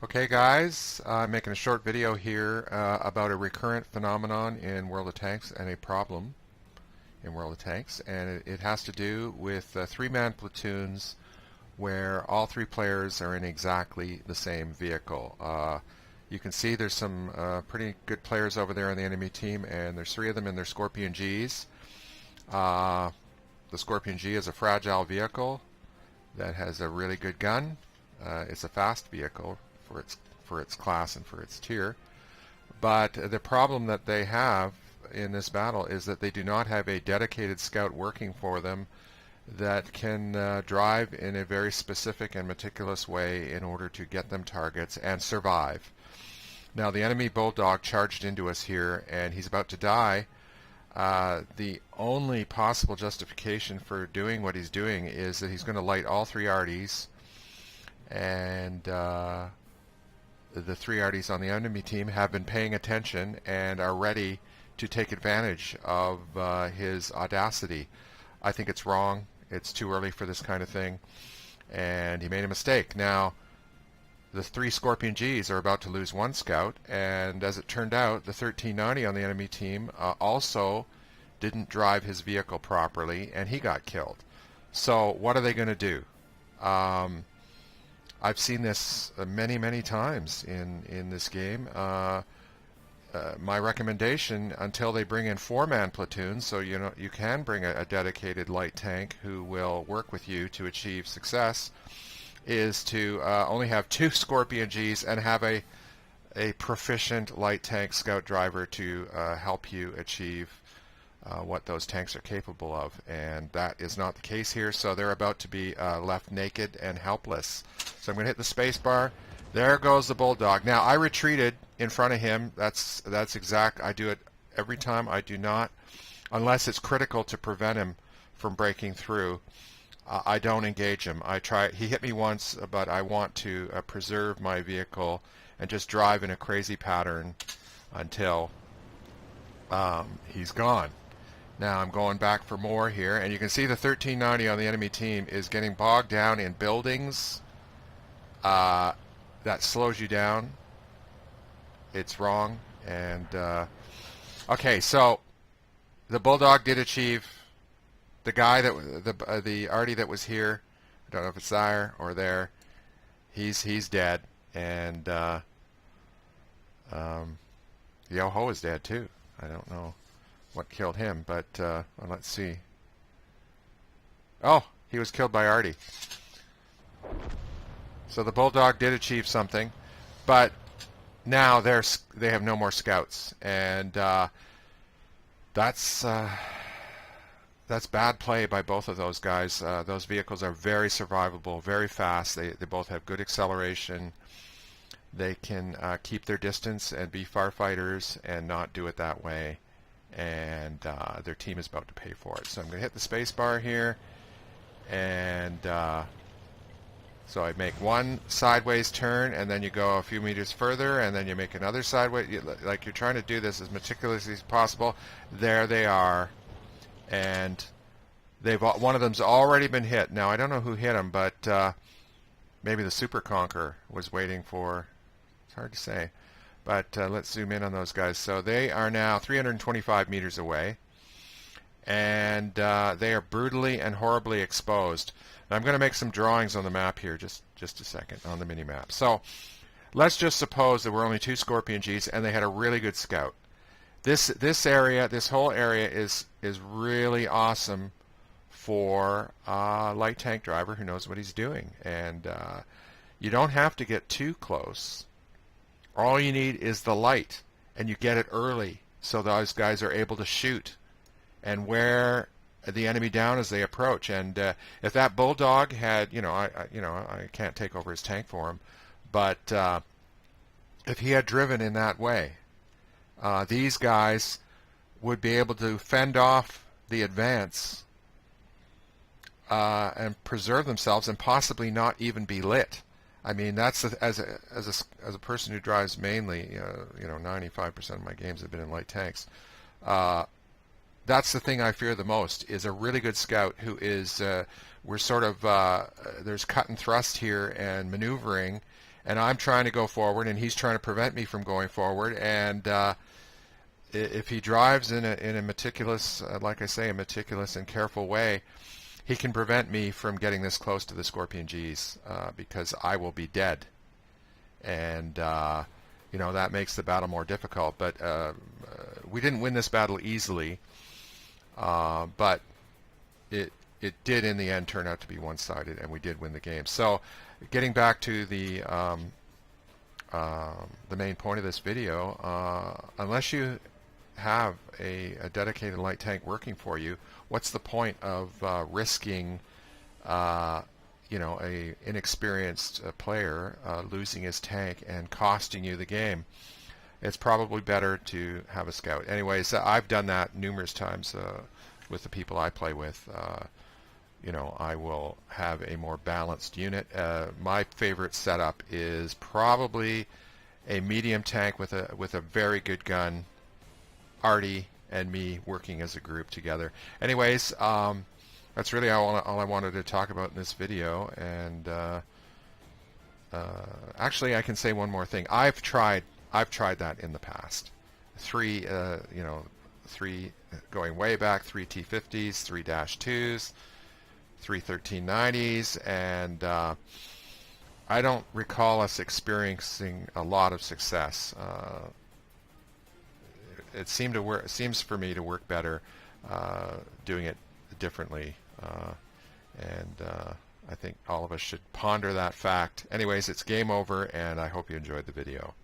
Okay guys, I'm making a short video here about a recurrent phenomenon in World of Tanks and a problem in World of Tanks, and it has to do with three-man platoons where all three players are in exactly the same vehicle. You can see there's some pretty good players over there on the enemy team, and there's three of them in their Scorpion Gs. The Scorpion G is a fragile vehicle that has a really good gun. It's a fast vehicle for its class and for its tier. But the problem that they have in this battle is that they do not have a dedicated scout working for them that can drive in a very specific and meticulous way in order to get them targets and survive. Now the enemy bulldog charged into us here and he's about to die. The only possible justification for doing what he's doing is that he's going to light all three arties, and the three arties on the enemy team have been paying attention and are ready to take advantage of his audacity. I think it's wrong. It's too early for this kind of thing, and he made a mistake. Now, the three Scorpion Gs are about to lose one scout, and as it turned out, the 1390 on the enemy team also didn't drive his vehicle properly, and he got killed. So what are they going to do? I've seen this many times in this game. My recommendation, until they bring in four-man platoons, so you can bring a dedicated light tank who will work with you to achieve success, is to only have two Scorpion Gs and have a proficient light tank scout driver to help you achieve what those tanks are capable of, and that is not the case here. So they're about to be left naked and helpless. So I'm going to hit the space bar. There goes the bulldog. Now I retreated in front of him. That's exact. I do it every time. I do not, unless it's critical to prevent him from breaking through. I don't engage him. I try. He hit me once, but I want to preserve my vehicle and just drive in a crazy pattern until he's gone. Now I'm going back for more here, and you can see the 1390 on the enemy team is getting bogged down in buildings. That slows you down. It's wrong. And okay, so the bulldog did achieve. The guy that the arty that was here, I don't know if it's there or there, he's dead, and Yo-Ho is dead too. I don't know what killed him, but well, let's see. Oh, he was killed by arty. So the bulldog did achieve something, but now they have no more scouts, and that's bad play by both of those guys. Those vehicles are very survivable, very fast. They both have good acceleration. They can keep their distance and be farfighters and not do it that way. And their team is about to pay for it. So I'm going to hit the space bar here, and so I make one sideways turn, and then you go a few meters further, and then you make another sideways. Like you're trying to do this as meticulously as possible. There they are, and one of them's already been hit. Now I don't know who hit him, but maybe the Super Conqueror was waiting for. It's hard to say. But let's zoom in on those guys. So they are now 325 meters away, and they are brutally and horribly exposed. Now I'm going to make some drawings on the map here, just a second, on the mini-map. So let's just suppose there were only two Scorpion Gs, and they had a really good scout. This area, this whole area is really awesome for a light tank driver who knows what he's doing. And you don't have to get too close. All you need is the light, and you get it early, so those guys are able to shoot and wear the enemy down as they approach. And if that bulldog had, I can't take over his tank for him, but if he had driven in that way, these guys would be able to fend off the advance and preserve themselves, and possibly not even be lit. I mean, that's as a person who drives mainly, 95% of my games have been in light tanks. That's the thing I fear the most, is a really good scout who is, we're sort of, there's cut and thrust here and maneuvering, and I'm trying to go forward, and he's trying to prevent me from going forward. And if he drives in a meticulous, like I say, a meticulous and careful way, he can prevent me from getting this close to the Scorpion Gs because I will be dead. And you know, that makes the battle more difficult. But we didn't win this battle easily, but it did in the end turn out to be one-sided, and we did win the game. So getting back to the main point of this video, unless you have a dedicated light tank working for you, what's the point of risking you know, a inexperienced player losing his tank and costing you the game? It's probably better to have a scout. Anyways, I've done that numerous times with the people I play with. You know, I will have a more balanced unit. My favorite setup is probably a medium tank with a very good gun, Artie and me working as a group together. Anyways, that's really all I wanted to talk about in this video. And actually, I can say one more thing. I've tried that in the past. Three going way back, 3 T50s, 3 -2s, 3 1390s, and I don't recall us experiencing a lot of success. It seems for me to work better doing it differently, and I think all of us should ponder that fact. Anyways, it's game over, and I hope you enjoyed the video.